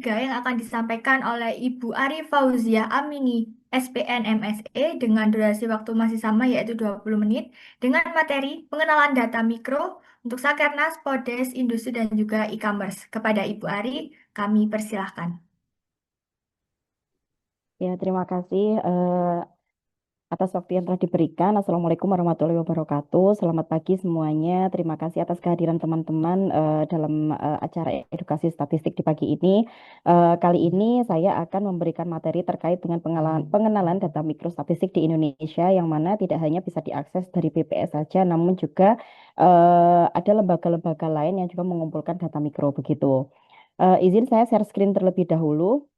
3 yang akan disampaikan oleh Ibu Ari Fauziah Amini, SPN MSE dengan durasi waktu masih sama yaitu 20 menit dengan materi pengenalan data mikro untuk Sakernas, Podes, Industri dan juga e-commerce. Kepada Ibu Ari, kami persilahkan. Ya, terima kasih atas waktu yang telah diberikan. Assalamualaikum warahmatullahi wabarakatuh. Selamat pagi semuanya. Terima kasih atas kehadiran teman-teman dalam acara edukasi statistik di pagi ini. Kali ini saya akan memberikan materi terkait dengan pengenalan data mikrostatistik di Indonesia yang mana tidak hanya bisa diakses dari BPS saja, namun juga ada lembaga-lembaga lain yang juga mengumpulkan data mikro begitu. Izin saya share screen terlebih dahulu.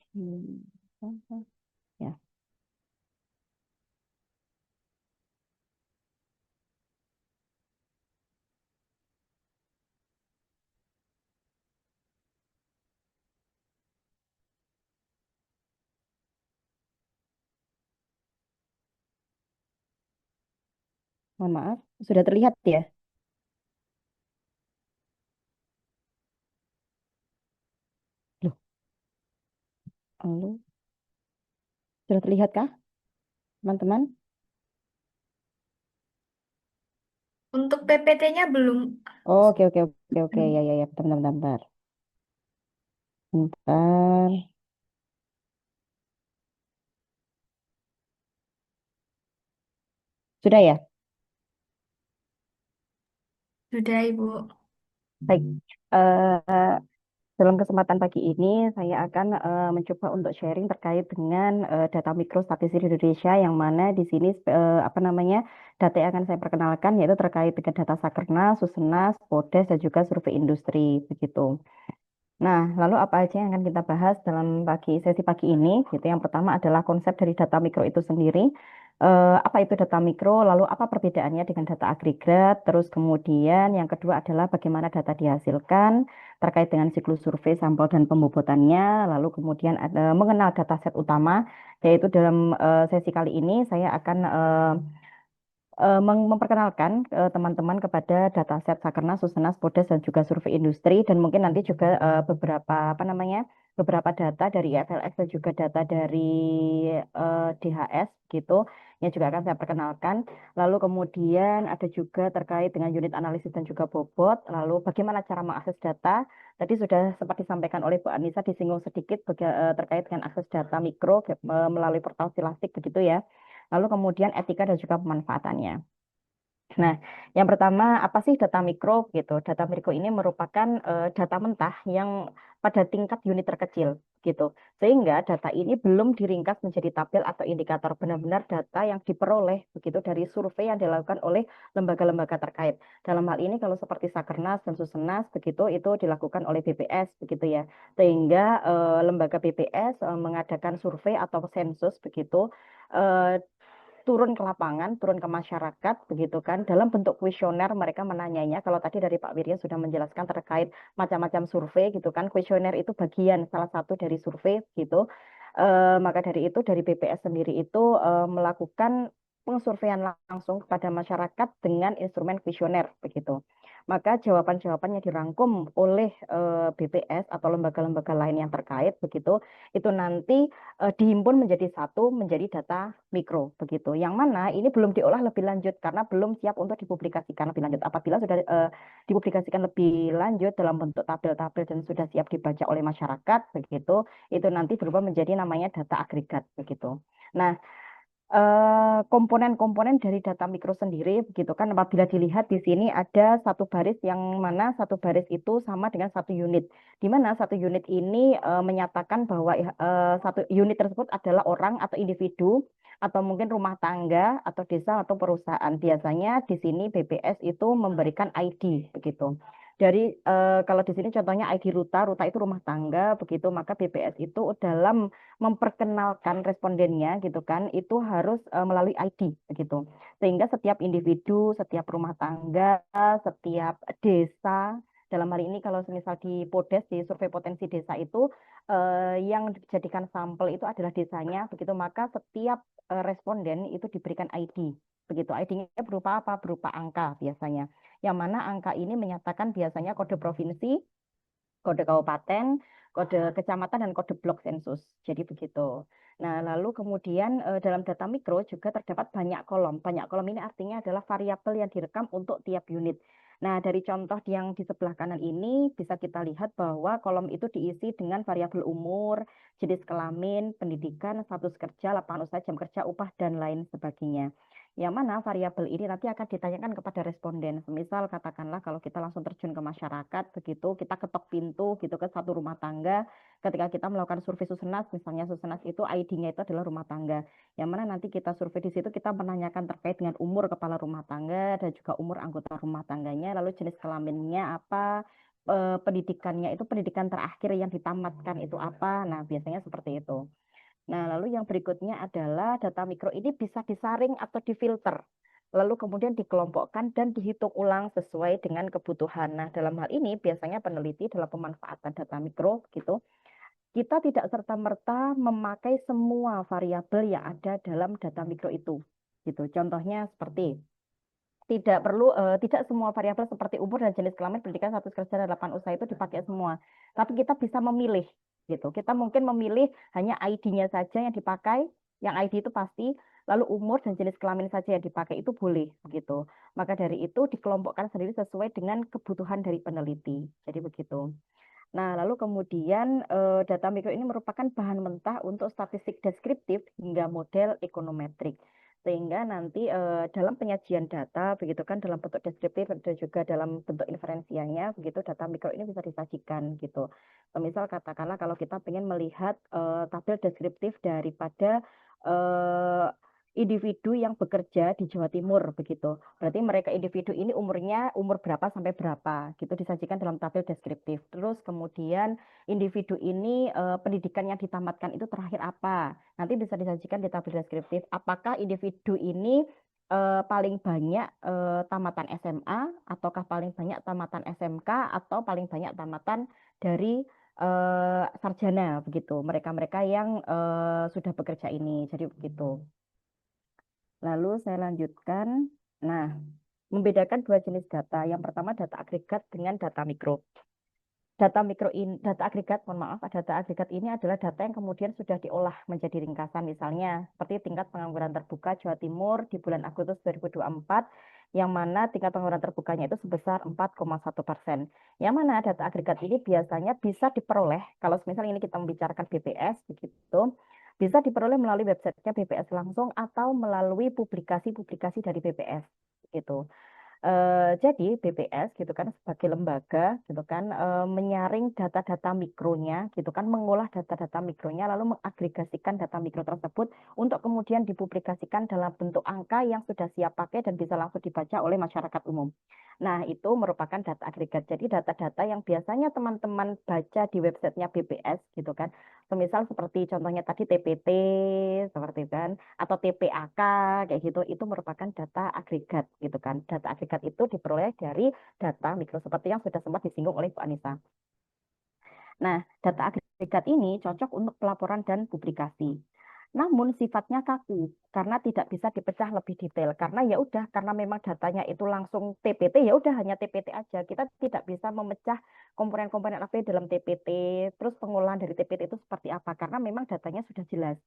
Hmm. Ya, mohon maaf. Sudah terlihat ya? Loh, halo. Sudah terlihat kah, teman-teman? Untuk PPT-nya belum. Oh, oke, oke, oke, oke. Ya, ya, ya. Bentar, bentar, bentar, bentar. Bentar. Sudah ya? Sudah, Ibu. Baik. Eh, dalam kesempatan pagi ini, saya akan mencoba untuk sharing terkait dengan data mikrostatistik di Indonesia, yang mana di sini apa namanya data yang akan saya perkenalkan yaitu terkait dengan data Sakernas, Susenas, Podes, dan juga survei industri begitu. Nah, lalu apa aja yang akan kita bahas dalam sesi pagi ini? Gitu. Yang pertama adalah konsep dari data mikro itu sendiri. Apa itu data mikro? Lalu apa perbedaannya dengan data agregat? Terus kemudian yang kedua adalah bagaimana data dihasilkan terkait dengan siklus survei, sampel dan pembobotannya. Lalu kemudian ada mengenal dataset utama, yaitu dalam sesi kali ini saya akan memperkenalkan teman-teman kepada dataset Sakernas, Susenas, Podes, dan juga survei industri, dan mungkin nanti juga beberapa apa namanya beberapa data dari FLX dan juga data dari DHS gitu yang juga akan saya perkenalkan. Lalu kemudian ada juga terkait dengan unit analisis dan juga bobot. Lalu bagaimana cara mengakses data? Tadi sudah sempat disampaikan oleh Bu Anissa, disinggung sedikit terkait dengan akses data mikro melalui portal Silastik begitu ya. Lalu kemudian etika dan juga pemanfaatannya. Nah, yang pertama, apa sih data mikro gitu? Data mikro ini merupakan data mentah yang pada tingkat unit terkecil gitu. Sehingga data ini belum diringkas menjadi tabel atau indikator, benar-benar data yang diperoleh begitu dari survei yang dilakukan oleh lembaga-lembaga terkait. Dalam hal ini kalau seperti Sakernas dan Susenas begitu itu dilakukan oleh BPS begitu ya. Sehingga lembaga BPS mengadakan survei atau sensus begitu eh, turun ke lapangan, turun ke masyarakat, begitu kan. Dalam bentuk kuesioner mereka menanyanya. Kalau tadi dari Pak Wirya sudah menjelaskan terkait macam-macam survei, gitu kan. Kuesioner itu bagian salah satu dari survei, gitu. Maka dari itu dari BPS sendiri itu melakukan pensurveian langsung kepada masyarakat dengan instrumen kuesioner, begitu. Maka jawaban-jawabannya dirangkum oleh BPS atau lembaga-lembaga lain yang terkait, begitu. Itu nanti dihimpun menjadi satu menjadi data mikro begitu. Yang mana ini belum diolah lebih lanjut karena belum siap untuk dipublikasikan lebih lanjut. Apabila sudah dipublikasikan lebih lanjut dalam bentuk tabel-tabel dan sudah siap dibaca oleh masyarakat begitu, itu nanti berubah menjadi namanya data agregat begitu. Nah, komponen-komponen dari data mikro sendiri begitu kan apabila dilihat di sini ada satu baris yang mana satu baris itu sama dengan satu unit di mana satu unit ini menyatakan bahwa satu unit tersebut adalah orang atau individu atau mungkin rumah tangga atau desa atau perusahaan. Biasanya di sini BPS itu memberikan ID begitu. Dari kalau di sini contohnya ID Ruta, Ruta itu rumah tangga begitu, maka BPS itu dalam memperkenalkan respondennya gitu kan itu harus melalui ID begitu. Sehingga setiap individu, setiap rumah tangga, setiap desa dalam hari ini kalau misal di Podes di survei potensi desa itu yang dijadikan sampel itu adalah desanya begitu maka setiap responden itu diberikan ID Begitu. ID-nya berupa apa? Berupa angka biasanya. Yang mana angka ini menyatakan biasanya kode provinsi, kode kabupaten, kode kecamatan, dan kode blok sensus. Jadi begitu. Nah, lalu kemudian dalam data mikro juga terdapat banyak kolom. Banyak kolom ini artinya adalah variabel yang direkam untuk tiap unit. Nah, dari contoh yang di sebelah kanan ini bisa kita lihat bahwa kolom itu diisi dengan variabel umur, jenis kelamin, pendidikan, status kerja, lapangan usaha, jam kerja, upah, dan lain sebagainya. Yang mana variabel ini nanti akan ditanyakan kepada responden. Misal katakanlah kalau kita langsung terjun ke masyarakat, begitu kita ketok pintu gitu ke satu rumah tangga, ketika kita melakukan survei Susenas, misalnya Susenas itu ID-nya itu adalah rumah tangga. Yang mana nanti kita survei di situ kita menanyakan terkait dengan umur kepala rumah tangga dan juga umur anggota rumah tangganya, lalu jenis kelaminnya apa, pendidikannya itu pendidikan terakhir yang ditamatkan itu apa. Nah, biasanya seperti itu. Nah, lalu yang berikutnya adalah data mikro ini bisa disaring atau difilter. Lalu kemudian dikelompokkan dan dihitung ulang sesuai dengan kebutuhan. Nah, dalam hal ini biasanya peneliti dalam pemanfaatan data mikro gitu, kita tidak serta-merta memakai semua variabel yang ada dalam data mikro itu. Gitu. Contohnya seperti tidak semua variabel seperti umur dan jenis kelamin, pendidikan, status kerja, dan lapangan usaha itu dipakai semua. Tapi kita bisa memilih gitu. Kita mungkin memilih hanya ID-nya saja yang dipakai, yang ID itu pasti, lalu umur dan jenis kelamin saja yang dipakai itu boleh gitu. Maka dari itu dikelompokkan sendiri sesuai dengan kebutuhan dari peneliti. Jadi begitu. Nah, lalu kemudian data mikro ini merupakan bahan mentah untuk statistik deskriptif hingga model ekonometrik. Sehingga nanti dalam penyajian data, begitu kan dalam bentuk deskriptif dan juga dalam bentuk inferensianya, begitu data mikro ini bisa disajikan gitu. Misal katakanlah kalau kita ingin melihat tabel deskriptif daripada eh, individu yang bekerja di Jawa Timur begitu. Berarti mereka individu ini umur berapa sampai berapa gitu disajikan dalam tabel deskriptif. Terus kemudian individu ini pendidikan yang ditamatkan itu terakhir apa? Nanti bisa disajikan di tabel deskriptif. Apakah individu ini paling banyak tamatan SMA ataukah paling banyak tamatan SMK atau paling banyak tamatan dari sarjana begitu. Mereka-mereka yang sudah bekerja ini. Jadi begitu. Lalu saya lanjutkan. Nah, membedakan dua jenis data. Yang pertama data agregat dengan data mikro. Data agregat, mohon maaf, data agregat ini adalah data yang kemudian sudah diolah menjadi ringkasan, misalnya seperti tingkat pengangguran terbuka Jawa Timur di bulan Agustus 2024, yang mana tingkat pengangguran terbukanya itu sebesar 4,1%. Yang mana data agregat ini biasanya bisa diperoleh, kalau misalnya ini kita membicarakan BPS, begitu, bisa diperoleh melalui websitenya BPS langsung atau melalui publikasi-publikasi dari BPS, gitu. Jadi BPS gitu kan sebagai lembaga gitu kan menyaring data-data mikronya gitu kan, mengolah data-data mikronya lalu mengagregasikan data mikro tersebut untuk kemudian dipublikasikan dalam bentuk angka yang sudah siap pakai dan bisa langsung dibaca oleh masyarakat umum. Nah, itu merupakan data agregat. Jadi data-data yang biasanya teman-teman baca di websitenya BPS gitu kan. Semisal seperti contohnya tadi TPT seperti kan, atau TPAK kayak gitu, itu merupakan data agregat gitu kan. Data agregat itu diperoleh dari data mikro seperti yang sudah sempat disinggung oleh Bu Anissa. Nah, data agregat ini cocok untuk pelaporan dan publikasi. Namun sifatnya kaku karena tidak bisa dipecah lebih detail. Karena ya udah, karena memang datanya itu langsung TPT, ya udah hanya TPT aja. Kita tidak bisa memecah komponen-komponen apa dalam TPT, terus pengolahan dari TPT itu seperti apa. Karena memang datanya sudah jelas.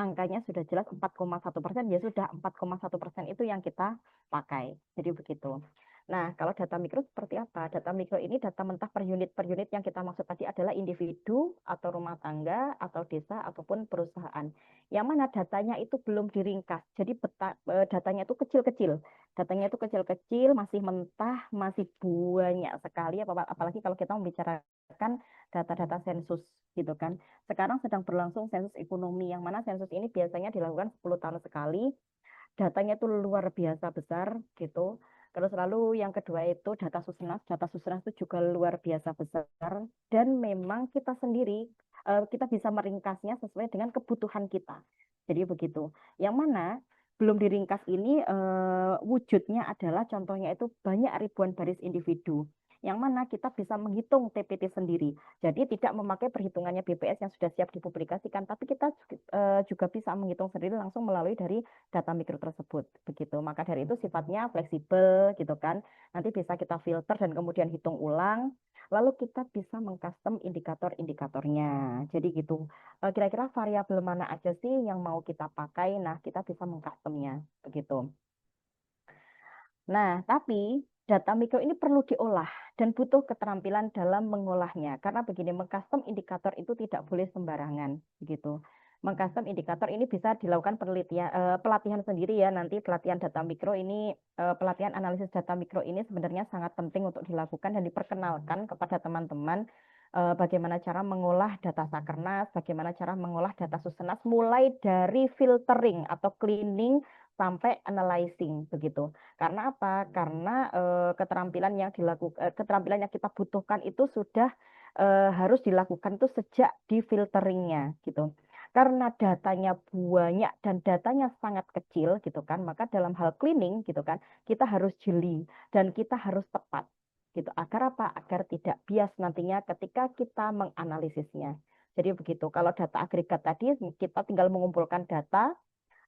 Angkanya sudah jelas 4,1%, ya sudah 4,1% itu yang kita pakai. Jadi begitu. Nah, kalau data mikro seperti apa? Data mikro ini data mentah per unit yang kita maksud tadi adalah individu atau rumah tangga atau desa ataupun perusahaan. Yang mana datanya itu belum diringkas. Jadi datanya itu kecil-kecil. Datanya itu kecil-kecil, masih mentah, masih banyak sekali, apalagi kalau kita membicarakan data-data sensus gitu kan. Sekarang sedang berlangsung sensus ekonomi, yang mana sensus ini biasanya dilakukan 10 tahun sekali. Datanya itu luar biasa besar gitu. Terus lalu yang kedua itu data Susenas itu juga luar biasa besar dan memang kita sendiri kita bisa meringkasnya sesuai dengan kebutuhan kita. Jadi begitu. Yang mana belum diringkas ini wujudnya adalah contohnya itu banyak ribuan baris individu. yang mana kita bisa menghitung TPT sendiri. Jadi tidak memakai perhitungannya BPS yang sudah siap dipublikasikan, tapi kita juga bisa menghitung sendiri langsung melalui dari data mikro tersebut. Begitu. Maka dari itu sifatnya fleksibel gitu kan. Nanti bisa kita filter dan kemudian hitung ulang. Lalu kita bisa mengcustom indikator-indikatornya. Jadi gitu. Kira-kira variabel mana aja sih yang mau kita pakai? Nah, kita bisa mengcustomnya. Begitu. Nah, tapi data mikro ini perlu diolah dan butuh keterampilan dalam mengolahnya. Karena begini, mengcustom indikator itu tidak boleh sembarangan, begitu. Mengcustom indikator ini bisa dilakukan penelitian, pelatihan sendiri ya. Nanti pelatihan data mikro ini, pelatihan analisis data mikro ini sebenarnya sangat penting untuk dilakukan dan diperkenalkan kepada teman-teman bagaimana cara mengolah data Sakernas, bagaimana cara mengolah data Susenas, mulai dari filtering atau cleaning sampai analyzing begitu. Karena apa? Karena keterampilan yang kita butuhkan itu sudah harus dilakukan itu sejak di filteringnya gitu. Karena datanya banyak dan datanya sangat kecil gitu kan, maka dalam hal cleaning gitu kan, kita harus jeli dan kita harus tepat gitu. Agar apa? Agar tidak bias nantinya ketika kita menganalisisnya. Jadi begitu. Kalau data agregat tadi kita tinggal mengumpulkan data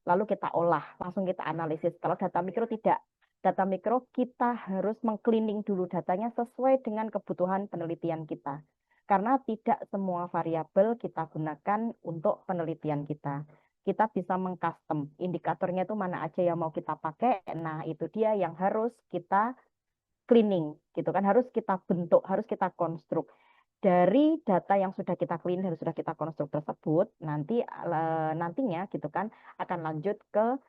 lalu kita olah, langsung kita analisis. Kalau data mikro tidak. Data mikro kita harus mengcleaning dulu datanya sesuai dengan kebutuhan penelitian kita. Karena tidak semua variabel kita gunakan untuk penelitian kita. Kita bisa mengcustom indikatornya itu mana aja yang mau kita pakai. Nah, itu dia yang harus kita cleaning gitu kan, harus kita bentuk, harus kita konstruk dari data yang sudah kita clean dan sudah kita konstruk tersebut. Nantinya gitu kan akan lanjut ke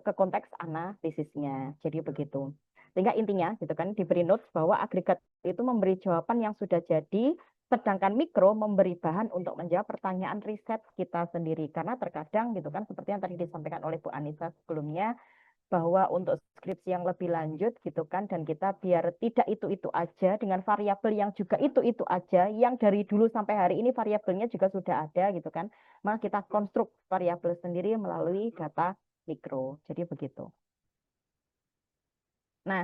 konteks analisisnya. Jadi begitu. Sehingga intinya gitu kan diberi notes bahwa agregat itu memberi jawaban yang sudah jadi, sedangkan mikro memberi bahan untuk menjawab pertanyaan riset kita sendiri. Karena terkadang gitu kan seperti yang tadi disampaikan oleh Bu Anissa sebelumnya, bahwa untuk skripsi yang lebih lanjut gitu kan, dan kita biar tidak itu-itu aja dengan variabel yang juga itu-itu aja yang dari dulu sampai hari ini variabelnya juga sudah ada gitu kan, maka kita konstruk variabel sendiri melalui data mikro. Jadi begitu. Nah,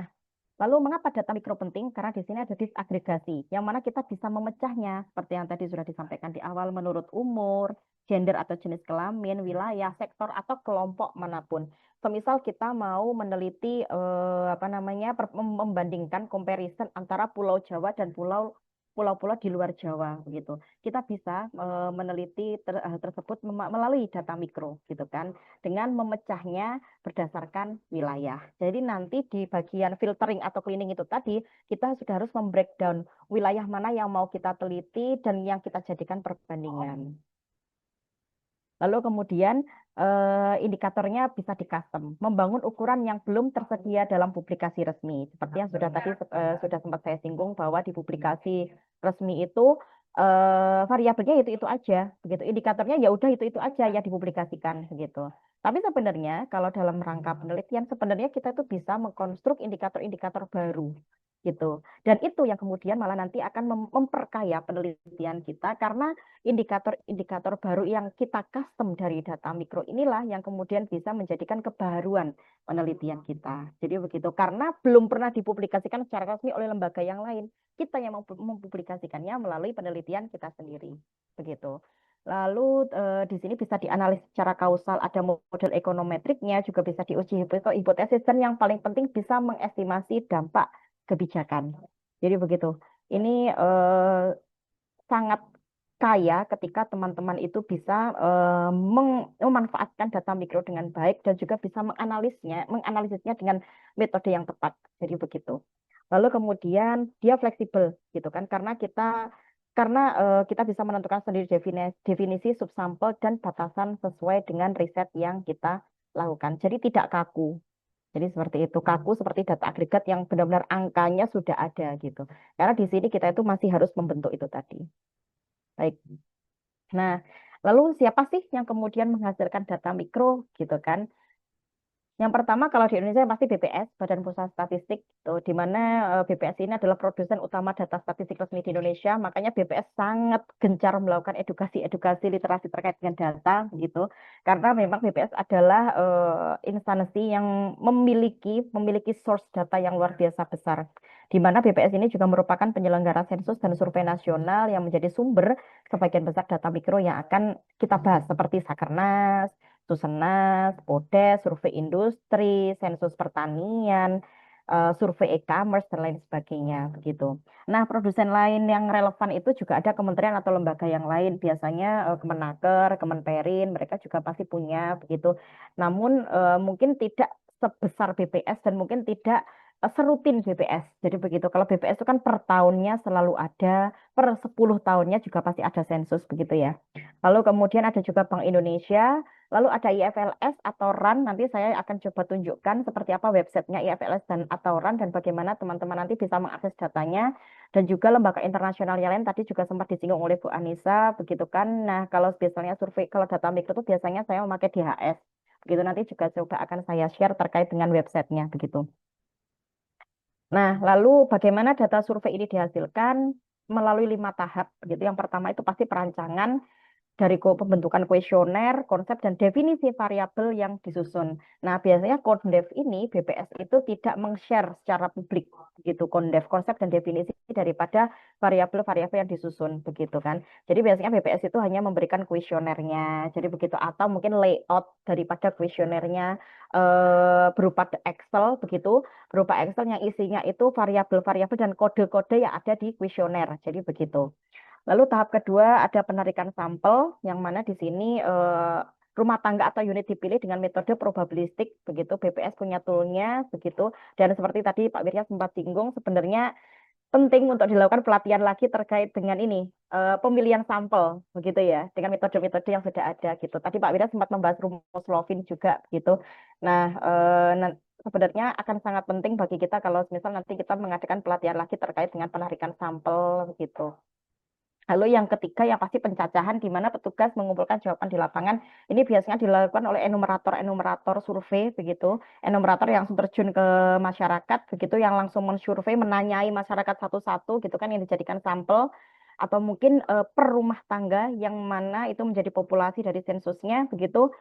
lalu mengapa data mikro penting? Karena di sini ada disagregasi, yang mana kita bisa memecahnya, seperti yang tadi sudah disampaikan di awal, menurut umur, gender atau jenis kelamin, wilayah, sektor, atau kelompok manapun. Semisal kita mau meneliti membandingkan comparison antara Pulau Jawa dan pulau-pulau di luar Jawa begitu. Kita bisa meneliti tersebut melalui data mikro gitu kan, dengan memecahnya berdasarkan wilayah. Jadi nanti di bagian filtering atau cleaning itu tadi, kita sudah harus membreakdown wilayah mana yang mau kita teliti dan yang kita jadikan perbandingan. Lalu kemudian indikatornya bisa di custom, membangun ukuran yang belum tersedia dalam publikasi resmi. Seperti yang sudah sempat saya singgung bahwa di publikasi resmi itu variabelnya itu aja, begitu. Indikatornya ya udah itu aja yang dipublikasikan, begitu. Tapi sebenarnya kalau dalam rangka penelitian sebenarnya kita itu bisa mengkonstruk indikator-indikator baru gitu. Dan itu yang kemudian malah nanti akan memperkaya penelitian kita, karena indikator-indikator baru yang kita custom dari data mikro inilah yang kemudian bisa menjadikan kebaruan penelitian kita. Jadi begitu, karena belum pernah dipublikasikan secara resmi oleh lembaga yang lain. Kita yang mempublikasikannya melalui penelitian kita sendiri. Begitu. Lalu di sini bisa dianalisis secara kausal, ada model ekonometriknya, juga bisa diuji hipotesis, dan yang paling penting bisa mengestimasi dampak kebijakan. Jadi begitu. Ini sangat kaya ketika teman-teman itu bisa memanfaatkan data mikro dengan baik dan juga bisa menganalisisnya dengan metode yang tepat. Jadi begitu. Lalu kemudian dia fleksibel gitu kan, karena kita bisa menentukan sendiri definisi subsampel dan batasan sesuai dengan riset yang kita lakukan. Jadi tidak kaku. Jadi seperti itu, kaku seperti data agregat yang benar-benar angkanya sudah ada gitu. Karena di sini kita itu masih harus membentuk itu tadi. Baik. Nah, lalu siapa sih yang kemudian menghasilkan data mikro gitu kan? Yang pertama kalau di Indonesia pasti BPS, Badan Pusat Statistik, tuh, di mana BPS ini adalah produsen utama data statistik resmi di Indonesia. Makanya BPS sangat gencar melakukan edukasi literasi terkait dengan data, gitu. Karena memang BPS adalah instansi yang memiliki source data yang luar biasa besar. Di mana BPS ini juga merupakan penyelenggara sensus dan survei nasional yang menjadi sumber sebagian besar data mikro yang akan kita bahas seperti Sakernas, Susenas, Podes, survei industri, sensus pertanian, survei e-commerce, dan lain sebagainya. Begitu. Nah, produsen lain yang relevan itu juga ada kementerian atau lembaga yang lain. Biasanya Kemenaker, Kemenperin, mereka juga pasti punya. Begitu. Namun mungkin tidak sebesar BPS dan mungkin tidak serutin BPS. Jadi begitu. Kalau BPS itu kan per tahunnya selalu ada, per 10 tahunnya juga pasti ada sensus begitu ya. Lalu kemudian ada juga Bank Indonesia. Lalu ada IFLS atau RAN, nanti saya akan coba tunjukkan seperti apa websitenya IFLS dan atau RAN dan bagaimana teman-teman nanti bisa mengakses datanya. Dan juga lembaga internasional yang lain tadi juga sempat disinggung oleh Bu Anissa, begitu kan. Nah, kalau biasanya survei, kalau data mikro itu biasanya saya memakai DHS. Begitu nanti juga coba akan saya share terkait dengan websitenya, begitu. Nah, lalu bagaimana data survei ini dihasilkan? Melalui 5 tahap. Begitu. Yang pertama itu pasti perancangan, dari pembentukan kuesioner, konsep, dan definisi variabel yang disusun. Nah, biasanya Kondev ini, BPS itu tidak meng-share secara publik, begitu, Kondev, konsep dan definisi daripada variabel-variabel yang disusun, begitu kan. Jadi biasanya BPS itu hanya memberikan kuesionernya, jadi begitu, atau mungkin layout daripada kuesionernya berupa Excel, begitu, berupa Excel yang isinya itu variabel-variabel dan kode-kode yang ada di kuesioner, jadi begitu. Lalu tahap kedua ada penarikan sampel, yang mana di sini rumah tangga atau unit dipilih dengan metode probabilistik, begitu. BPS punya toolnya, begitu. Dan seperti tadi Pak Wirya sempat singgung, sebenarnya penting untuk dilakukan pelatihan lagi terkait dengan ini, pemilihan sampel, begitu ya, dengan metode-metode yang sudah ada, gitu. Tadi Pak Wirya sempat membahas rumus Lovin juga, gitu. Nah, sebenarnya akan sangat penting bagi kita kalau misal nanti kita mengadakan pelatihan lagi terkait dengan penarikan sampel, begitu. Lalu yang ketiga yang pasti pencacahan di mana petugas mengumpulkan jawaban di lapangan. Ini biasanya dilakukan oleh enumerator-enumerator survei begitu. Enumerator yang langsung terjun ke masyarakat begitu, yang langsung mensurvei, menanyai masyarakat satu-satu gitu kan, yang dijadikan sampel, atau mungkin per rumah tangga yang mana itu menjadi populasi dari sensusnya begitu.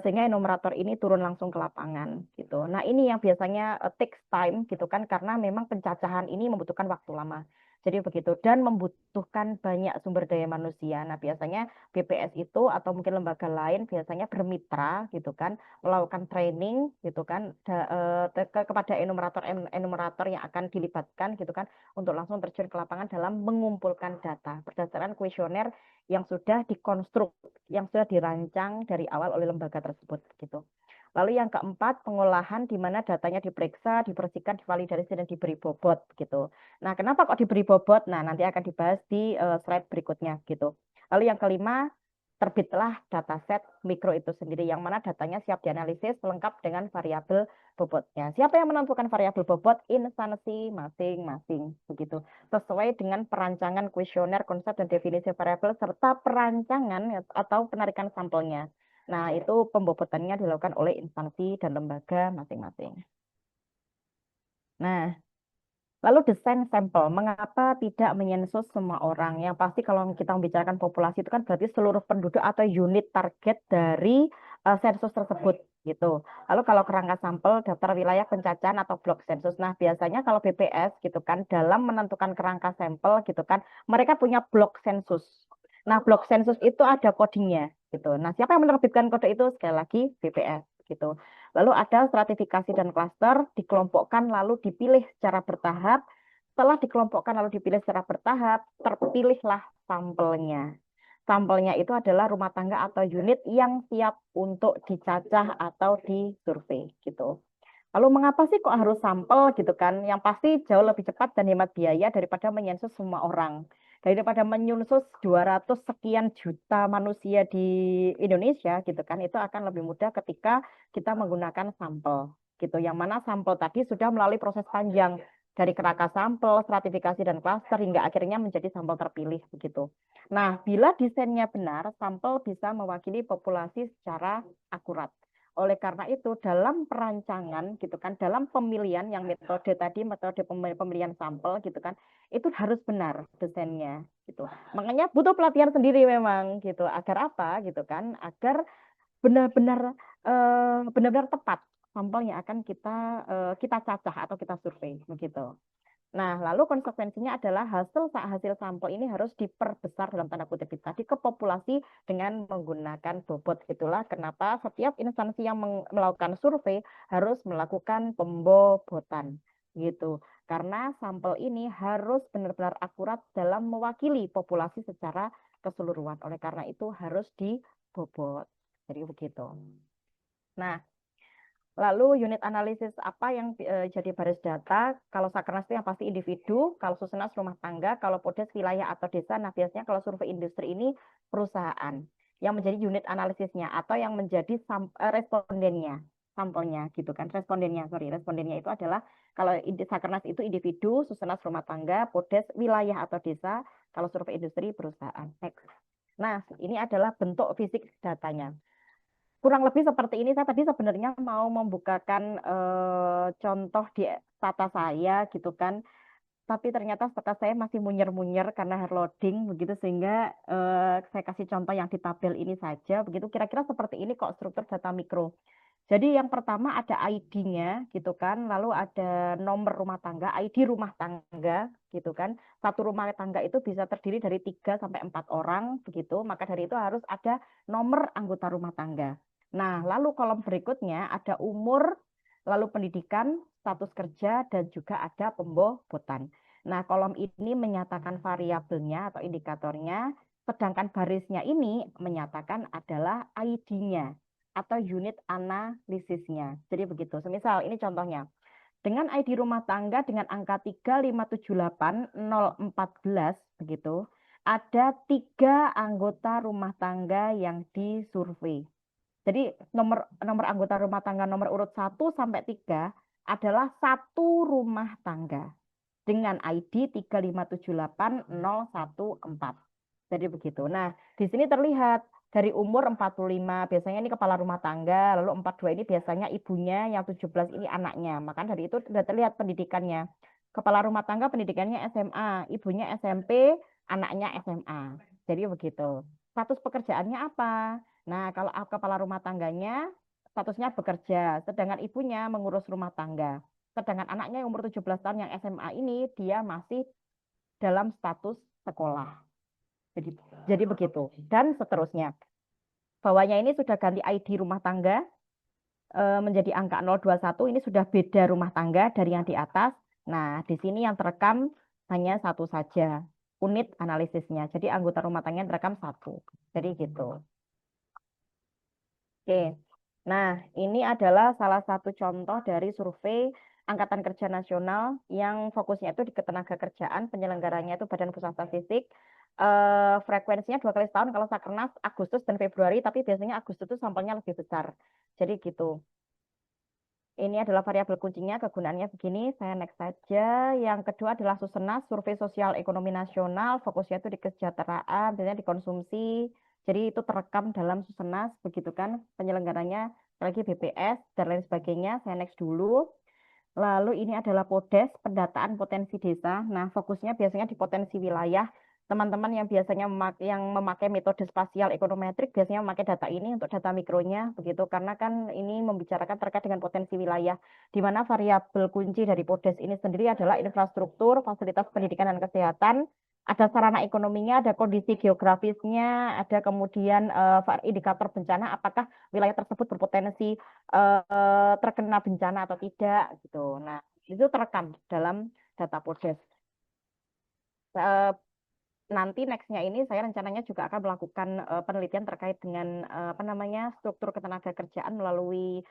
Sehingga enumerator ini turun langsung ke lapangan gitu. Nah, ini yang biasanya takes time gitu kan, karena memang pencacahan ini membutuhkan waktu lama. Jadi begitu, dan membutuhkan banyak sumber daya manusia. Nah, biasanya BPS itu atau mungkin lembaga lain biasanya bermitra gitu kan, melakukan training gitu kan, kepada enumerator yang akan dilibatkan gitu kan, untuk langsung terjun ke lapangan dalam mengumpulkan data berdasarkan kuesioner yang sudah dikonstruk, yang sudah dirancang dari awal oleh lembaga tersebut gitu. Lalu yang keempat, pengolahan di mana datanya diperiksa, dibersihkan, divalidasi, dan diberi bobot gitu. Nah, kenapa kok diberi bobot? Nah, nanti akan dibahas di slide berikutnya gitu. Lalu yang kelima, terbitlah dataset mikro itu sendiri, yang mana datanya siap dianalisis lengkap dengan variabel bobotnya. Siapa yang menentukan variabel bobot? Instansi masing-masing begitu. Sesuai dengan perancangan kuesioner, konsep, dan definisi variabel serta perancangan atau penarikan sampelnya. Nah, itu pembobotannya dilakukan oleh instansi dan lembaga masing-masing. Nah, lalu desain sampel, mengapa tidak menyensus semua orang? Yang pasti kalau kita membicarakan populasi itu kan berarti seluruh penduduk atau unit target dari sensus tersebut gitu. Lalu kalau kerangka sampel, daftar wilayah pencacahan atau blok sensus. Nah, biasanya kalau BPS gitu kan dalam menentukan kerangka sampel gitu kan, mereka punya blok sensus. Nah, blok sensus itu ada codingnya gitu. Nah, siapa yang menerbitkan kode itu? Sekali lagi BPS gitu. Lalu ada stratifikasi dan klaster, dikelompokkan lalu dipilih secara bertahap. Setelah dikelompokkan lalu dipilih secara bertahap, terpilihlah sampelnya. Sampelnya itu adalah rumah tangga atau unit yang siap untuk dicacah atau disurvei gitu. Lalu mengapa sih kok harus sampel gitu kan? Yang pasti jauh lebih cepat dan hemat biaya daripada menyensus semua orang. Daripada menyensus 200 sekian juta manusia di Indonesia gitu kan, itu akan lebih mudah ketika kita menggunakan sampel gitu. Yang mana sampel tadi sudah melalui proses panjang dari kerangka sampel, stratifikasi dan klaster hingga akhirnya menjadi sampel terpilih begitu. Nah, bila desainnya benar, sampel bisa mewakili populasi secara akurat. Oleh karena itu, dalam perancangan gitu kan, dalam pemilihan yang metode tadi, metode pemilihan sampel gitu kan, itu harus benar desainnya gitu. Makanya butuh pelatihan sendiri memang gitu. Agar apa gitu kan? Agar benar-benar benar-benar tepat sampel yang akan kita cacah atau kita survei begitu. Nah, lalu konsekuensinya adalah hasil sampel ini harus diperbesar dalam tanda kutip tadi ke populasi dengan menggunakan bobot. Itulah kenapa setiap instansi yang melakukan survei harus melakukan pembobotan gitu. Karena sampel ini harus benar-benar akurat dalam mewakili populasi secara keseluruhan. Oleh karena itu harus dibobot. Jadi begitu. Nah, lalu unit analisis apa yang jadi baris data? Kalau Sakernas itu yang pasti individu, kalau Susenas rumah tangga, kalau Podes wilayah atau desa. Nah, biasanya kalau survei industri ini perusahaan yang menjadi unit analisisnya atau yang menjadi respondennya, sampelnya gitu kan. Respondennya itu adalah kalau Sakernas itu individu, Susenas rumah tangga, Podes wilayah atau desa, kalau survei industri perusahaan. Next. Nah, ini adalah bentuk fisik datanya. Kurang lebih seperti ini. Saya tadi sebenarnya mau membukakan contoh di tata saya gitu kan. Tapi ternyata tata saya masih munyer-munyer karena hard loading begitu sehingga saya kasih contoh yang di tabel ini saja. Begitu kira-kira seperti ini kok struktur data mikro. Jadi yang pertama ada ID-nya gitu kan, lalu ada nomor rumah tangga, ID rumah tangga gitu kan. Satu rumah tangga itu bisa terdiri dari 3 sampai 4 orang begitu, maka dari itu harus ada nomor anggota rumah tangga. Nah, lalu kolom berikutnya ada umur, lalu pendidikan, status kerja, dan juga ada pembobotan. Nah, kolom ini menyatakan variabelnya atau indikatornya, sedangkan barisnya ini menyatakan adalah ID-nya atau unit analisisnya. Jadi begitu. Semisal ini contohnya. Dengan ID rumah tangga dengan angka 3578014 begitu, ada 3 anggota rumah tangga yang disurvei. Jadi nomor nomor anggota rumah tangga nomor urut 1 sampai 3 adalah satu rumah tangga dengan ID 3578014. Jadi begitu. Nah, di sini terlihat dari umur 45, biasanya ini kepala rumah tangga, lalu 42 ini biasanya ibunya, yang 17 ini anaknya. Maka dari itu sudah terlihat pendidikannya. Kepala rumah tangga pendidikannya SMA, ibunya SMP, anaknya SMA. Jadi begitu. Status pekerjaannya apa? Nah, kalau kepala rumah tangganya statusnya bekerja, sedangkan ibunya mengurus rumah tangga. Sedangkan anaknya yang umur 17 tahun yang SMA ini dia masih dalam status sekolah. Jadi, jadi begitu. Dan seterusnya. Bawahnya ini sudah ganti ID rumah tangga menjadi angka 021. Ini sudah beda rumah tangga dari yang di atas. Nah, di sini yang terekam hanya satu saja. Unit analisisnya. Jadi anggota rumah tangga yang terekam satu. Jadi gitu. Oke. Nah, ini adalah salah satu contoh dari survei Angkatan Kerja Nasional yang fokusnya itu di ketenaga kerjaan, penyelenggaranya itu Badan Pusat Statistik. Frekuensinya 2 kali setahun kalau Sakernas Agustus dan Februari, tapi biasanya Agustus itu sampelnya lebih besar. Jadi gitu. Ini adalah variabel kuncinya, kegunaannya begini. Saya next saja. Yang kedua adalah Susenas, Survei Sosial Ekonomi Nasional. Fokusnya itu di kesejahteraan, biasanya di konsumsi. Jadi itu terekam dalam Susenas, begitu kan penyelenggaranya, lagi BPS, dan lain sebagainya. Saya next dulu. Lalu ini adalah Podes, pendataan potensi desa. Nah, fokusnya biasanya di potensi wilayah. Teman-teman yang biasanya memakai metode spasial ekonometrik biasanya memakai data ini untuk data mikronya, begitu. Karena kan ini membicarakan terkait dengan potensi wilayah, di mana variabel kunci dari Podes ini sendiri adalah infrastruktur, fasilitas pendidikan dan kesehatan, ada sarana ekonominya, ada kondisi geografisnya, ada kemudian indikator bencana, apakah wilayah tersebut berpotensi terkena bencana atau tidak gitu. Nah, itu terekam dalam data Podes. Nanti nextnya ini saya rencananya juga akan melakukan penelitian terkait dengan apa namanya struktur ketenaga kerjaan melalui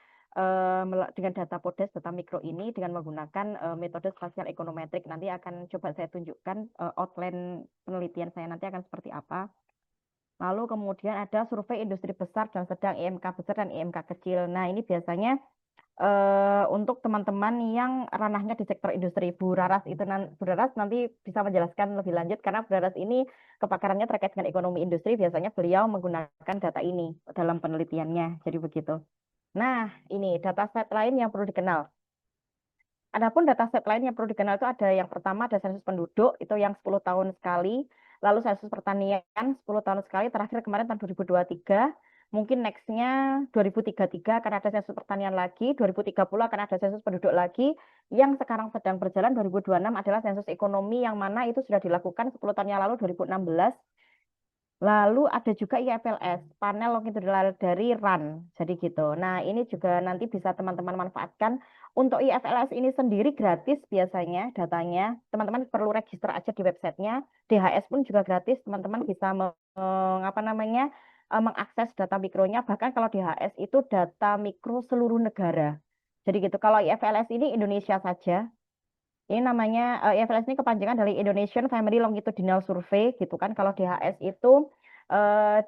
dengan data Podes, data mikro ini dengan menggunakan metode spasial ekonometrik. Nanti akan coba saya tunjukkan outline penelitian saya nanti akan seperti apa. Lalu kemudian ada survei industri besar dan sedang, IMK besar dan IMK kecil. Nah, ini biasanya untuk teman-teman yang ranahnya di sektor industri. Bu Raras nanti bisa menjelaskan lebih lanjut karena Bu Raras ini kepakarannya terkait dengan ekonomi industri. Biasanya beliau menggunakan data ini dalam penelitiannya. Jadi begitu. Nah, ini dataset lain yang perlu dikenal. Adapun dataset lain yang perlu dikenal itu ada yang pertama ada sensus penduduk itu yang 10 tahun sekali, lalu sensus pertanian 10 tahun sekali, terakhir kemarin tahun 2023, mungkin nextnya 2033 akan ada sensus pertanian lagi, 2030 akan ada sensus penduduk lagi, yang sekarang sedang berjalan 2026 adalah sensus ekonomi yang mana itu sudah dilakukan 10 tahun yang lalu 2016. Lalu ada juga IFLS, panel longitudinal dari RAN. Jadi gitu. Nah, ini juga nanti bisa teman-teman manfaatkan. Untuk IFLS ini sendiri gratis biasanya datanya. Teman-teman perlu register aja di websitenya. DHS pun juga gratis. Teman-teman bisa apa namanya mengakses data mikronya. Bahkan kalau DHS itu data mikro seluruh negara. Jadi gitu. Kalau IFLS ini Indonesia saja. Ini namanya IFLS ini kepanjangan dari Indonesian Family Longitudinal Survey gitu kan. Kalau DHS itu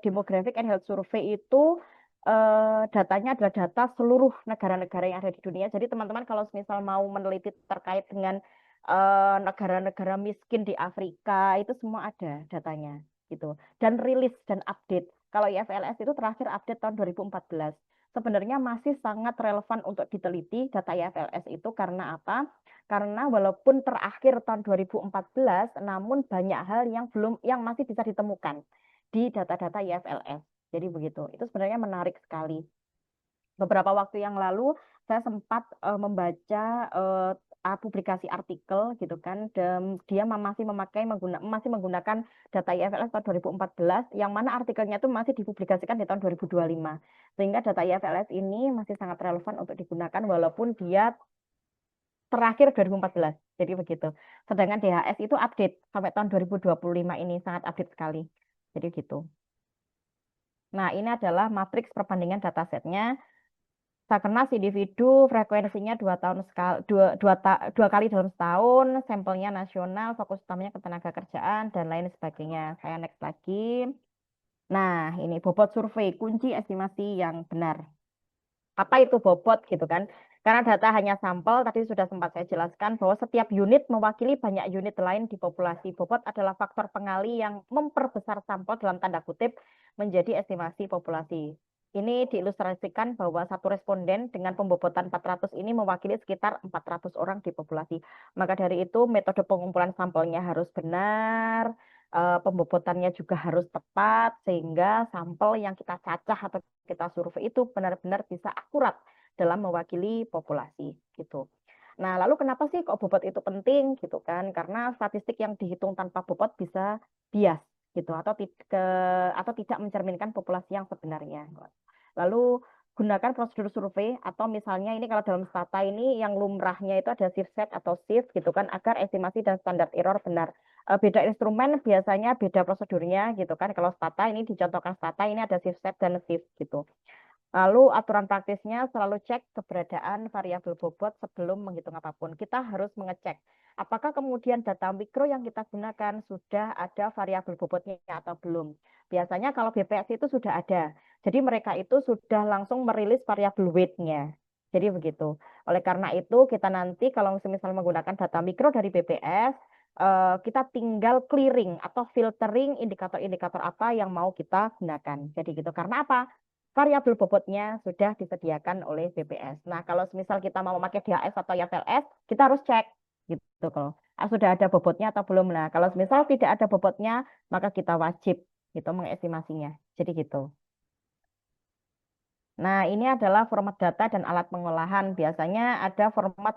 Demographic and Health Survey itu datanya adalah data seluruh negara-negara yang ada di dunia. Jadi teman-teman kalau misal mau meneliti terkait dengan negara-negara miskin di Afrika itu semua ada datanya gitu. Dan rilis dan update. Kalau IFLS itu terakhir update tahun 2014. Sebenarnya masih sangat relevan untuk diteliti data IFLS itu karena apa? Karena walaupun terakhir tahun 2014, namun banyak hal yang masih bisa ditemukan di data-data IFLS. Jadi begitu. Itu sebenarnya menarik sekali. Beberapa waktu yang lalu saya sempat membaca publikasi artikel gitu kan, dan dia masih menggunakan data IFLS tahun 2014, yang mana artikelnya itu masih dipublikasikan di tahun 2025. Sehingga data IFLS ini masih sangat relevan untuk digunakan walaupun dia terakhir 2014. Jadi begitu. Sedangkan DHS itu update sampai tahun 2025 ini sangat update sekali. Jadi gitu. Nah, ini adalah matriks perbandingan datasetnya. Sakernas individu frekuensinya 2 tahun sekali, dua kali dalam setahun, sampelnya nasional, fokus utamanya ke tenaga kerjaan dan lain sebagainya. Saya next lagi. Nah, ini bobot survei, kunci estimasi yang benar. Apa itu bobot gitu kan? Karena data hanya sampel, tadi sudah sempat saya jelaskan bahwa setiap unit mewakili banyak unit lain di populasi. Bobot adalah faktor pengali yang memperbesar sampel dalam tanda kutip menjadi estimasi populasi. Ini diilustrasikan bahwa satu responden dengan pembobotan 400 ini mewakili sekitar 400 orang di populasi. Maka dari itu metode pengumpulan sampelnya harus benar, pembobotannya juga harus tepat sehingga sampel yang kita cacah atau kita survei itu benar-benar bisa akurat dalam mewakili populasi gitu. Nah, lalu kenapa sih kok bobot itu penting gitu kan? Karena statistik yang dihitung tanpa bobot bisa bias gitu atau tidak mencerminkan populasi yang sebenarnya. Lalu gunakan prosedur survei atau misalnya ini kalau dalam stata ini yang lumrahnya itu ada shift set atau shift gitu kan agar estimasi dan standar error benar. Beda instrumen biasanya beda prosedurnya gitu kan. Kalau stata ini dicontohkan stata ini ada shift set dan shift gitu. Lalu aturan praktisnya selalu cek keberadaan variabel bobot sebelum menghitung apapun. Kita harus mengecek apakah kemudian data mikro yang kita gunakan sudah ada variabel bobotnya atau belum. Biasanya kalau BPS itu sudah ada. Jadi mereka itu sudah langsung merilis variabel weight-nya. Jadi begitu. Oleh karena itu kita nanti kalau misalnya menggunakan data mikro dari BPS, kita tinggal clearing atau filtering indikator-indikator apa yang mau kita gunakan. Jadi gitu. Karena apa? Variabel bobotnya sudah disediakan oleh BPS. Nah, kalau misal kita mau memakai DHS atau YFLS, kita harus cek gitu kalau sudah ada bobotnya atau belum. Nah, kalau misal tidak ada bobotnya, maka kita wajib gitu mengestimasinya. Jadi gitu. Nah, ini adalah format data dan alat pengolahan. Biasanya ada format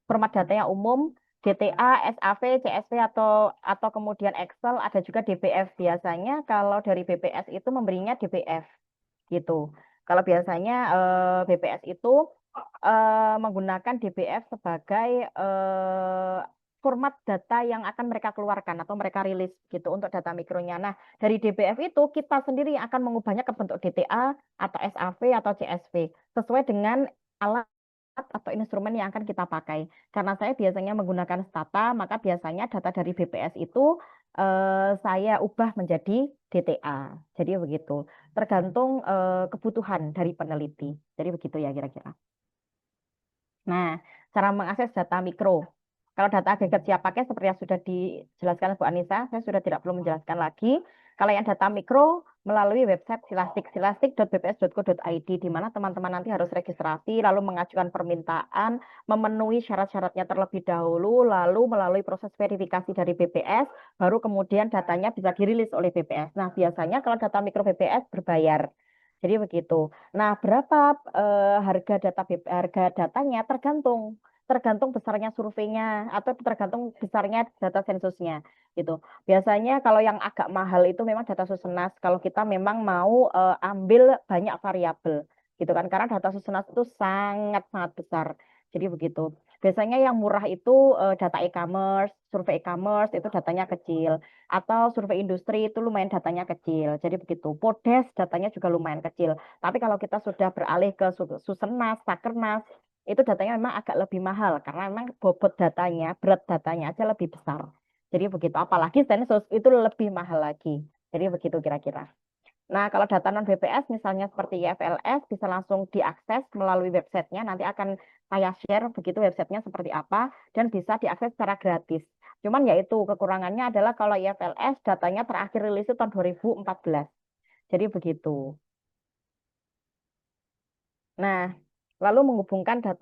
format data yang umum, DTA, SAV, CSV atau kemudian Excel, ada juga DBF. Biasanya kalau dari BPS itu memberinya DBF gitu. Kalau biasanya BPS itu menggunakan DBF sebagai format data yang akan mereka keluarkan atau mereka rilis gitu untuk data mikronya. Nah, dari DBF itu kita sendiri yang akan mengubahnya ke bentuk DTA atau SAV atau CSV sesuai dengan alat atau instrumen yang akan kita pakai. Karena saya biasanya menggunakan Stata, maka biasanya data dari BPS itu saya ubah menjadi DTA. Jadi begitu. Tergantung kebutuhan dari peneliti. Jadi begitu ya kira-kira. Nah, cara mengakses data mikro. Kalau data agregat siap pakai seperti yang sudah dijelaskan Bu Anissa, saya sudah tidak perlu menjelaskan lagi. Kalau yang data mikro, melalui website Silastik, silastik.bps.go.id, di mana teman-teman nanti harus registrasi, lalu mengajukan permintaan, memenuhi syarat-syaratnya terlebih dahulu, lalu melalui proses verifikasi dari BPS, baru kemudian datanya bisa dirilis oleh BPS. Nah, biasanya kalau data mikro BPS berbayar. Jadi begitu. Nah, berapa harga datanya tergantung besarnya surveinya atau tergantung besarnya data sensusnya gitu. Biasanya kalau yang agak mahal itu memang data Susenas. Kalau kita memang mau ambil banyak variabel gitu kan, karena data Susenas itu sangat-sangat besar. Jadi begitu. Biasanya yang murah itu data e-commerce, survei e-commerce itu datanya kecil, atau survei industri itu lumayan datanya kecil. Jadi begitu. Podes datanya juga lumayan kecil. Tapi kalau kita sudah beralih ke Susenas, Sakernas, itu datanya memang agak lebih mahal karena memang bobot datanya, berat datanya aja lebih besar. Jadi begitu. Apalagi sensus itu lebih mahal lagi. Jadi begitu kira-kira. Nah, kalau data non BPS misalnya seperti IFLS bisa langsung diakses melalui websitenya. Nanti akan saya share begitu websitenya seperti apa dan bisa diakses secara gratis. Cuman yaitu kekurangannya adalah kalau IFLS datanya terakhir rilis itu tahun 2014. Jadi begitu. Nah, lalu menghubungkan ke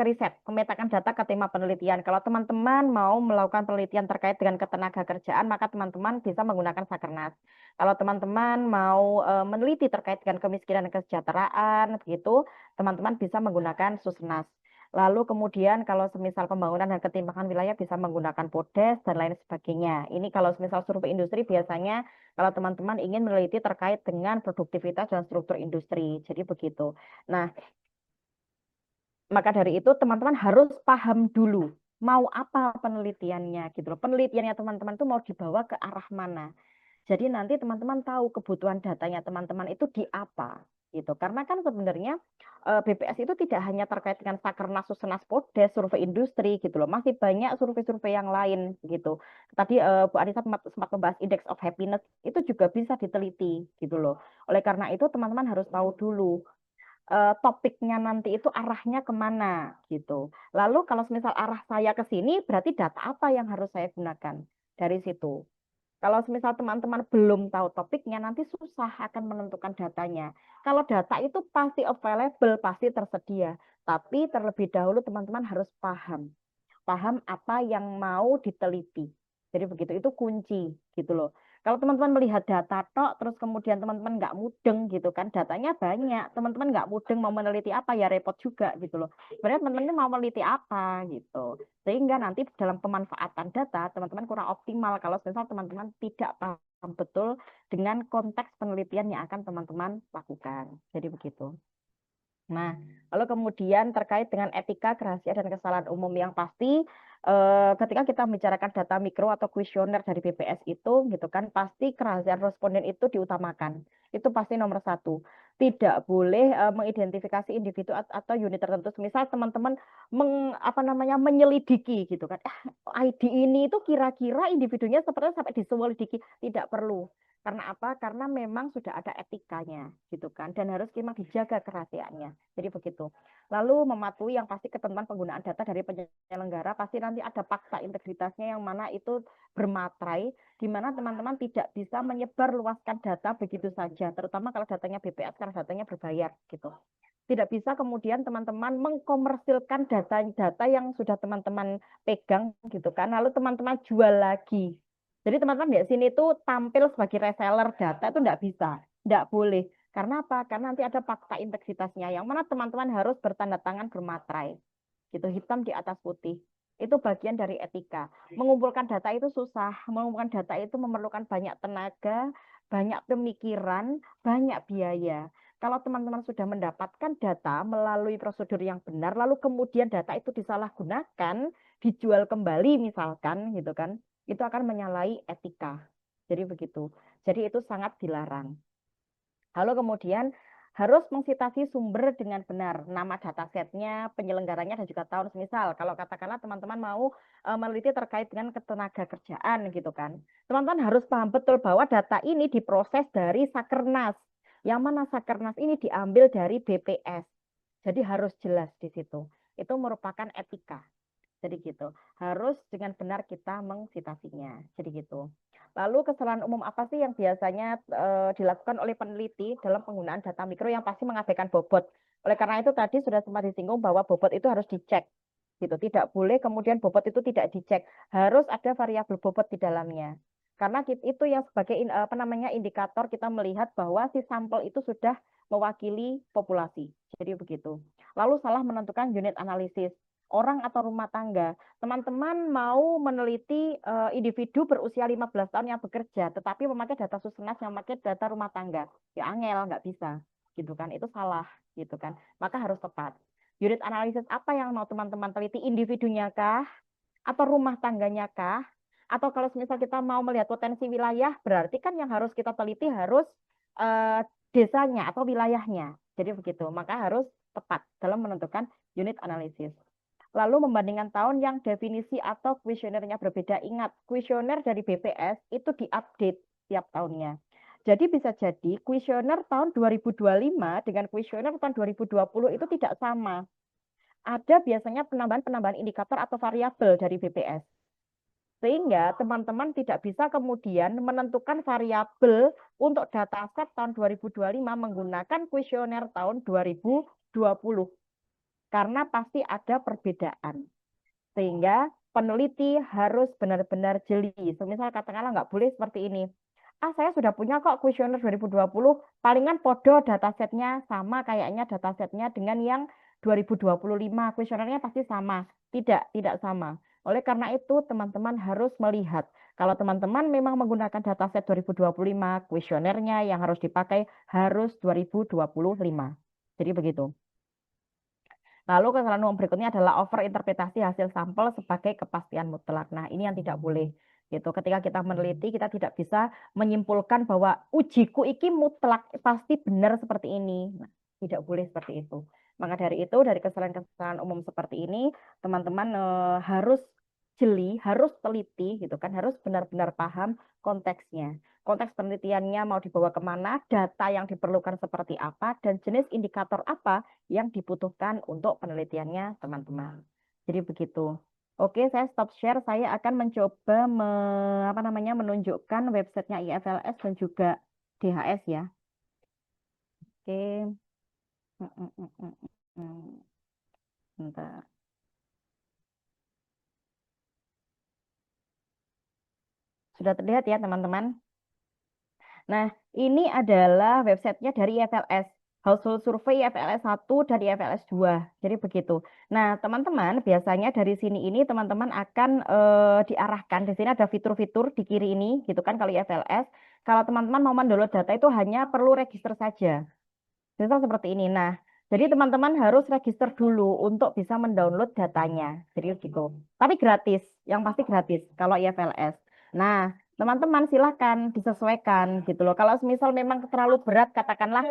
riset, memetakan data ke tema penelitian. Kalau teman-teman mau melakukan penelitian terkait dengan ketenaga kerjaan, maka teman-teman bisa menggunakan Sakernas. Kalau teman-teman mau meneliti terkait dengan kemiskinan dan kesejahteraan, begitu, teman-teman bisa menggunakan Susnas. Lalu kemudian kalau semisal pembangunan dan ketimpangan wilayah bisa menggunakan Podes dan lain sebagainya. Ini kalau semisal survei industri biasanya kalau teman-teman ingin meneliti terkait dengan produktivitas dan struktur industri. Jadi begitu. Nah, maka dari itu teman-teman harus paham dulu mau apa penelitiannya gitu loh. Penelitiannya teman-teman itu mau dibawa ke arah mana. Jadi nanti teman-teman tahu kebutuhan datanya teman-teman itu di apa gitu. Karena kan sebenarnya BPS itu tidak hanya terkait dengan Sakernas, Susenas, Podes, survei industri gitu loh. Masih banyak survei-survei yang lain gitu. Tadi Bu Anissa sempat membahas Index of Happiness itu juga bisa diteliti gitu loh. Oleh karena itu teman-teman harus tahu dulu topiknya nanti itu arahnya kemana gitu. Lalu kalau misal arah saya ke sini, berarti data apa yang harus saya gunakan dari situ. Kalau misal teman-teman belum tahu topiknya, nanti susah akan menentukan datanya. Kalau data itu pasti available, pasti tersedia. Tapi terlebih dahulu teman-teman harus paham apa yang mau diteliti. Jadi begitu, itu kunci gitu loh. Kalau teman-teman melihat data tok, terus kemudian teman-teman nggak mudeng gitu kan, datanya banyak, teman-teman nggak mudeng mau meneliti apa ya repot juga gitu loh. Sebenarnya teman-teman mau meneliti apa gitu. Sehingga nanti dalam pemanfaatan data, teman-teman kurang optimal kalau misal teman-teman tidak paham betul dengan konteks penelitian yang akan teman-teman lakukan. Jadi begitu. Nah, lalu kemudian terkait dengan etika, kerahasiaan, dan kesalahan umum yang pasti, ketika kita membicarakan data mikro atau kuesioner dari BPS itu, gitu kan, pasti kerahasiaan responden itu diutamakan. Itu pasti nomor satu. Tidak boleh mengidentifikasi individu atau unit tertentu. Misal teman-teman menyelidiki, gitu kan, ID ini itu kira-kira individunya seperti sampai diselidiki, tidak perlu. Karena apa? Karena memang sudah ada etikanya, gitu kan, dan harus memang dijaga kerahasiaannya. Jadi begitu. Lalu mematuhi yang pasti ketentuan penggunaan data dari penyelenggara, pasti nanti ada fakta integritasnya yang mana itu bermaterai, di mana teman-teman tidak bisa menyebarluaskan data begitu saja, terutama kalau datanya BPS karena datanya berbayar, gitu. Tidak bisa kemudian teman-teman mengkomersilkan data-data yang sudah teman-teman pegang, gitu kan, lalu teman-teman jual lagi. Jadi teman-teman di sini tuh tampil sebagai reseller data itu enggak bisa, enggak boleh. Karena apa? Karena nanti ada fakta integritasnya yang mana teman-teman harus bertanda tangan bermaterai. Gitu, hitam di atas putih. Itu bagian dari etika. Mengumpulkan data itu susah. Mengumpulkan data itu memerlukan banyak tenaga, banyak pemikiran, banyak biaya. Kalau teman-teman sudah mendapatkan data melalui prosedur yang benar, lalu kemudian data itu disalahgunakan, dijual kembali misalkan, gitu kan, itu akan menyalahi etika. Jadi begitu. Jadi itu sangat dilarang. Lalu kemudian harus mensitasi sumber dengan benar, nama datasetnya, penyelenggaranya, dan juga tahun. Misal, kalau katakanlah teman-teman mau meneliti terkait dengan ketenaga kerjaan gitu kan. Teman-teman harus paham betul bahwa data ini diproses dari Sakernas. Yang mana Sakernas ini diambil dari BPS. Jadi harus jelas di situ. Itu merupakan etika. Jadi gitu. Harus dengan benar kita mengsitasinya. Jadi gitu. Lalu kesalahan umum apa sih yang biasanya dilakukan oleh peneliti dalam penggunaan data mikro yang pasti mengabaikan bobot? Oleh karena itu tadi sudah sempat disinggung bahwa bobot itu harus dicek. Gitu. Tidak boleh kemudian bobot itu tidak dicek. Harus ada variabel bobot di dalamnya. Karena itu yang sebagai apa namanya indikator kita melihat bahwa si sampel itu sudah mewakili populasi. Jadi begitu. Lalu salah menentukan unit analisis orang atau rumah tangga. Teman-teman mau meneliti individu berusia 15 tahun yang bekerja, tetapi memakai data Susenas yang memakai data rumah tangga. Ya angel, nggak bisa. Gitu kan, itu salah. Gitu kan. Maka harus tepat. Unit analisis apa yang mau teman-teman teliti? Individunya kah? Atau rumah tangganya kah? Atau kalau misal kita mau melihat potensi wilayah, berarti kan yang harus kita teliti harus eh, desanya atau wilayahnya. Jadi begitu. Maka harus tepat dalam menentukan unit analisis. Lalu membandingkan tahun yang definisi atau kuesionernya berbeda. Ingat, kuesioner dari BPS itu diupdate tiap tahunnya. Jadi bisa jadi kuesioner tahun 2025 dengan kuesioner tahun 2020 itu tidak sama. Ada biasanya penambahan-penambahan indikator atau variabel dari BPS. Sehingga teman-teman tidak bisa kemudian menentukan variabel untuk dataset tahun 2025 menggunakan kuesioner tahun 2020. Karena pasti ada perbedaan. Sehingga peneliti harus benar-benar jeli. Semisal katakanlah nggak boleh seperti ini. Saya sudah punya kok kuesioner 2020, palingan podo datasetnya sama kayaknya datasetnya dengan yang 2025. Kuesionernya pasti sama. Tidak, tidak sama. Oleh karena itu, teman-teman harus melihat. Kalau teman-teman memang menggunakan dataset 2025, kuesionernya yang harus dipakai harus 2025. Jadi begitu. Lalu kesalahan umum berikutnya adalah overinterpretasi hasil sampel sebagai kepastian mutlak. Nah, ini yang tidak boleh. Gitu. Ketika kita meneliti, kita tidak bisa menyimpulkan bahwa ujiku iki mutlak pasti benar seperti ini. Nah, tidak boleh seperti itu. Maka dari itu, dari kesalahan-kesalahan umum seperti ini, teman-teman harus jeli, harus teliti, gitu kan, harus benar-benar paham konteksnya. Konteks penelitiannya mau dibawa kemana, data yang diperlukan seperti apa, dan jenis indikator apa yang dibutuhkan untuk penelitiannya teman-teman. Jadi begitu. Oke, saya stop share. Saya akan mencoba apa namanya menunjukkan websitenya IFLS dan juga DHS ya. Oke. Mm, mm, mm, mm, mm. Bentar. Sudah terlihat ya teman-teman? Nah, ini adalah websitenya dari IFLS. Household Survey IFLS 1 dari IFLS 2. Jadi begitu. Nah, teman-teman, biasanya dari sini ini teman-teman akan diarahkan. Di sini ada fitur-fitur di kiri ini, gitu kan, kalau IFLS. Kalau teman-teman mau mendownload data itu hanya perlu register saja. Misal seperti ini. Nah, jadi teman-teman harus register dulu untuk bisa mendownload datanya. Jadi gitu. Tapi gratis, yang pasti gratis kalau IFLS. Nah, teman-teman silahkan disesuaikan gitu loh. Kalau misal memang terlalu berat, katakanlah,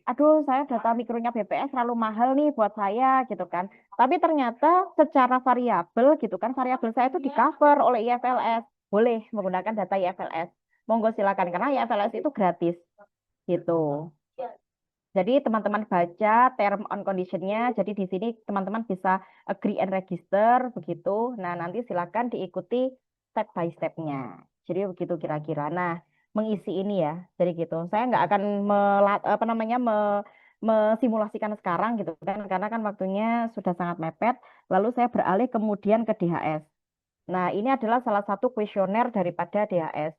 aduh saya data mikronya BPS terlalu mahal nih buat saya gitu kan. Tapi ternyata secara variabel gitu kan, variabel saya itu di cover oleh IFLS. Boleh menggunakan data IFLS. Monggo silakan karena IFLS itu gratis gitu. Jadi teman-teman baca term on condition-nya. Jadi di sini teman-teman bisa agree and register begitu. Nah nanti silakan diikuti step by step-nya. Jadi begitu kira-kira. Nah mengisi ini ya. Jadi gitu. Saya nggak akan apa namanya mesimulasikan sekarang gitu kan karena kan waktunya sudah sangat mepet. Lalu saya beralih kemudian ke DHS. Nah ini adalah salah satu kuesioner daripada DHS.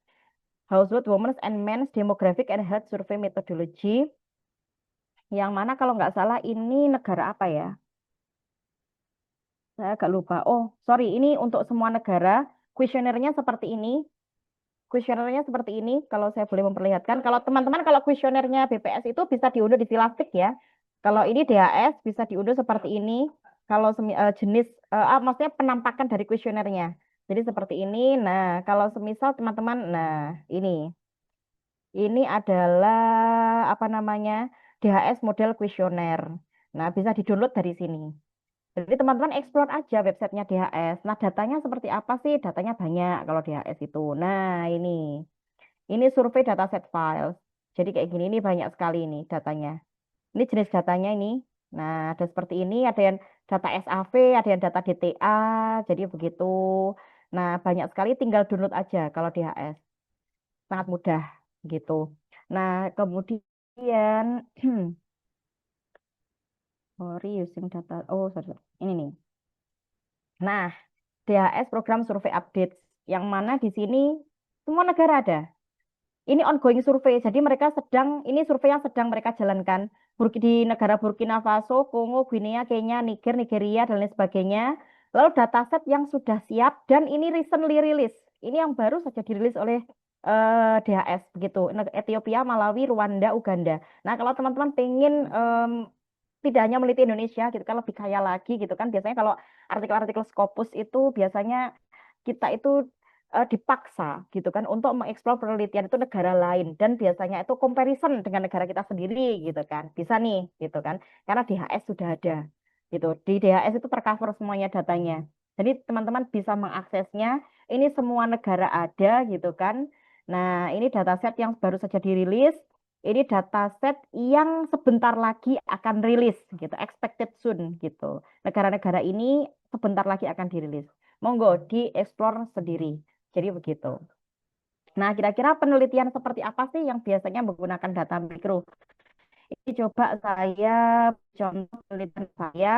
Household Women's and Men's Demographic and Health Survey Methodology. Yang mana kalau nggak salah ini negara apa ya? Saya agak lupa. Oh, sorry, ini untuk semua negara. Kuesionernya seperti ini. Kuesionernya seperti ini, kalau saya boleh memperlihatkan. Kalau teman-teman, kalau kuesionernya BPS itu bisa diunduh di Silastik ya. Kalau ini DHS bisa diunduh seperti ini. Kalau jenis, maksudnya penampakan dari kuesionernya. Jadi seperti ini. Nah, kalau semisal teman-teman, nah ini. Ini adalah apa namanya DHS model kuesioner. Nah, bisa di-download dari sini. Jadi teman-teman explore aja websitenya DHS. Nah, datanya seperti apa sih? Datanya banyak kalau DHS itu. Nah, ini survei dataset files. Jadi kayak gini, ini banyak sekali ini datanya. Ini jenis datanya ini. Nah, ada seperti ini, ada yang data SAV, ada yang data DTA, jadi begitu. Nah, banyak sekali tinggal download aja kalau di HS. Sangat mudah gitu. Nah, kemudian sorry using data. Oh, sorry, sorry. Ini nih. Nah, DHS program survei update yang mana di sini semua negara ada. Ini ongoing survei, jadi mereka sedang, ini survei yang sedang mereka jalankan di negara Burkina Faso, Kongo, Guinea, Kenya, Niger, Nigeria, dan lain sebagainya. Lalu dataset yang sudah siap, dan ini recently release. Ini yang baru saja dirilis oleh DHS, begitu. Ethiopia, Malawi, Rwanda, Uganda. Nah, kalau teman-teman pengen tidak hanya meneliti Indonesia, gitu kan, lebih kaya lagi, gitu kan. Biasanya kalau artikel-artikel Scopus itu biasanya kita itu dipaksa gitu kan untuk mengeksplor penelitian itu negara lain dan biasanya itu comparison dengan negara kita sendiri gitu kan bisa nih gitu kan karena DHS sudah ada gitu di DHS itu tercover semuanya datanya jadi teman-teman bisa mengaksesnya ini semua negara ada gitu kan nah ini dataset yang baru saja dirilis ini dataset yang sebentar lagi akan rilis gitu expected soon gitu negara-negara ini sebentar lagi akan dirilis monggo dieksplor sendiri. Jadi begitu. Nah, kira-kira penelitian seperti apa sih yang biasanya menggunakan data mikro? Ini coba saya contoh penelitian saya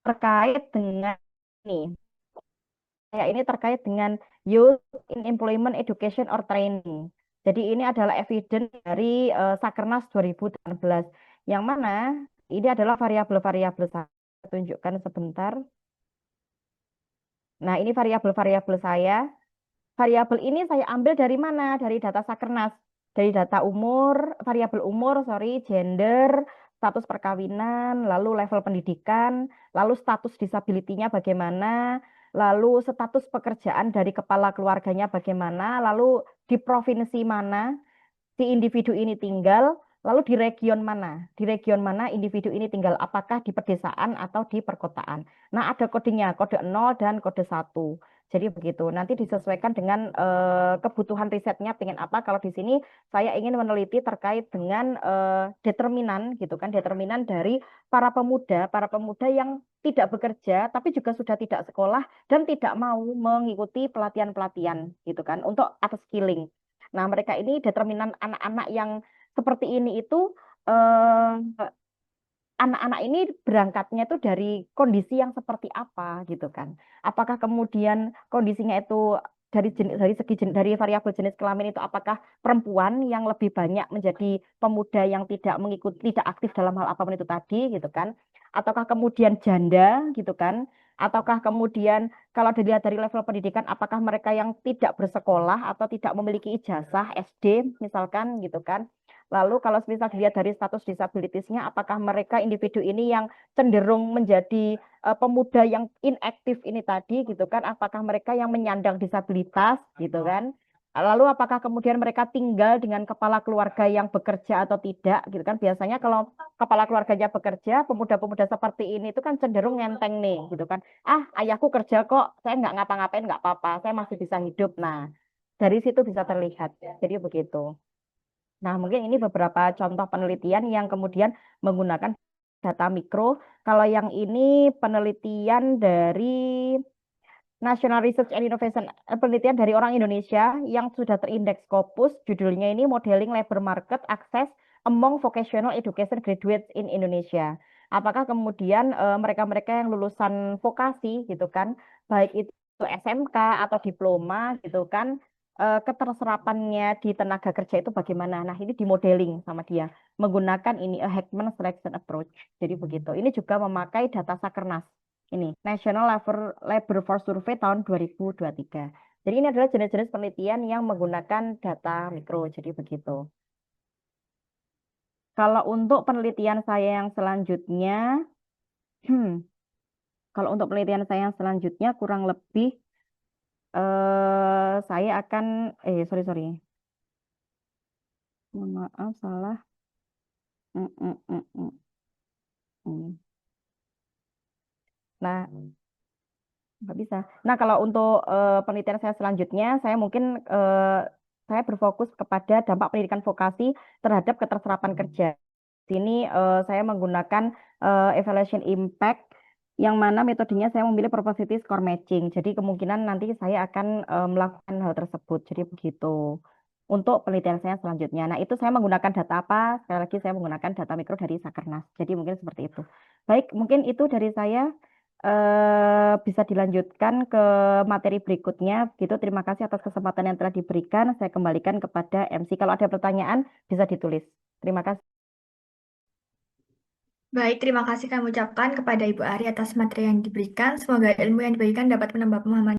terkait dengan ini. Saya ini terkait dengan youth in employment education or training. Jadi ini adalah evidence dari Sakernas 2018. Yang mana ini adalah variabel-variabel saya tunjukkan sebentar. Nah, ini variabel-variabel saya. Variabel ini saya ambil dari mana? Dari data Sakernas. Dari data umur, variabel umur, sorry, gender, status perkawinan, lalu level pendidikan, lalu status disability-nya bagaimana, lalu status pekerjaan dari kepala keluarganya bagaimana, lalu di provinsi mana si individu ini tinggal, lalu di region mana? Di region mana individu ini tinggal? Apakah di pedesaan atau di perkotaan? Nah, ada kodenya, kode 0 dan kode 1. Jadi begitu. Nanti disesuaikan dengan kebutuhan risetnya pengen apa. Kalau di sini saya ingin meneliti terkait dengan determinan gitu kan, determinan dari para pemuda yang tidak bekerja tapi juga sudah tidak sekolah dan tidak mau mengikuti pelatihan-pelatihan gitu kan untuk upskilling. Nah, mereka ini determinan anak-anak yang seperti ini itu eh, anak-anak ini berangkatnya itu dari kondisi yang seperti apa gitu kan. Apakah kemudian kondisinya itu dari segi dari variabel jenis kelamin itu apakah perempuan yang lebih banyak menjadi pemuda yang tidak mengikuti tidak aktif dalam hal apapun itu tadi gitu kan. Ataukah kemudian janda gitu kan. Ataukah kemudian kalau dilihat dari level pendidikan apakah mereka yang tidak bersekolah atau tidak memiliki ijazah SD misalkan gitu kan. Lalu kalau misal dilihat dari status disabilitasnya, apakah mereka individu ini yang cenderung menjadi pemuda yang inaktif ini tadi gitu kan? Apakah mereka yang menyandang disabilitas gitu kan? Lalu apakah kemudian mereka tinggal dengan kepala keluarga yang bekerja atau tidak gitu kan? Biasanya kalau kepala keluarganya bekerja, pemuda-pemuda seperti ini itu kan cenderung ngenteng nih gitu kan. Ah, ayahku kerja kok, saya nggak ngapa-ngapain nggak apa-apa, saya masih bisa hidup. Nah, dari situ bisa terlihat. Jadi begitu. Nah, mungkin ini beberapa contoh penelitian yang kemudian menggunakan data mikro. Kalau yang ini penelitian dari National Research and Innovation, penelitian dari orang Indonesia yang sudah terindeks Scopus. Judulnya ini Modeling Labor Market Access Among Vocational Education Graduates in Indonesia. Apakah kemudian mereka-mereka yang lulusan vokasi gitu kan, baik itu SMK atau diploma gitu kan, keterserapannya di tenaga kerja itu bagaimana? Nah, ini dimodeling sama dia menggunakan ini Heckman Selection Approach. Jadi begitu. Ini juga memakai data Sakernas. Ini National Labor Force Survey tahun 2023. Jadi ini adalah jenis-jenis penelitian yang menggunakan data mikro. Jadi begitu. Kalau untuk penelitian saya yang selanjutnya, kalau untuk penelitian saya yang selanjutnya kurang lebih saya akan sorry sorry. Mohon maaf salah. Mm, mm, mm, mm, mm. Nah, nggak bisa. Nah, kalau untuk penelitian saya selanjutnya, saya mungkin saya berfokus kepada dampak pendidikan vokasi terhadap keterserapan kerja. Di sini saya menggunakan evaluation impact yang mana metodenya saya memilih probability score matching. Jadi kemungkinan nanti saya akan melakukan hal tersebut. Jadi begitu. Untuk penelitian saya selanjutnya. Nah, itu saya menggunakan data apa? Sekali lagi saya menggunakan data mikro dari Sakernas. Jadi mungkin seperti itu. Baik, mungkin itu dari saya. Bisa dilanjutkan ke materi berikutnya. Gitu, terima kasih atas kesempatan yang telah diberikan. Saya kembalikan kepada MC. Kalau ada pertanyaan, bisa ditulis. Terima kasih. Baik, terima kasih kami ucapkan kepada Ibu Ari atas materi yang diberikan. Semoga ilmu yang diberikan dapat menambah pemahaman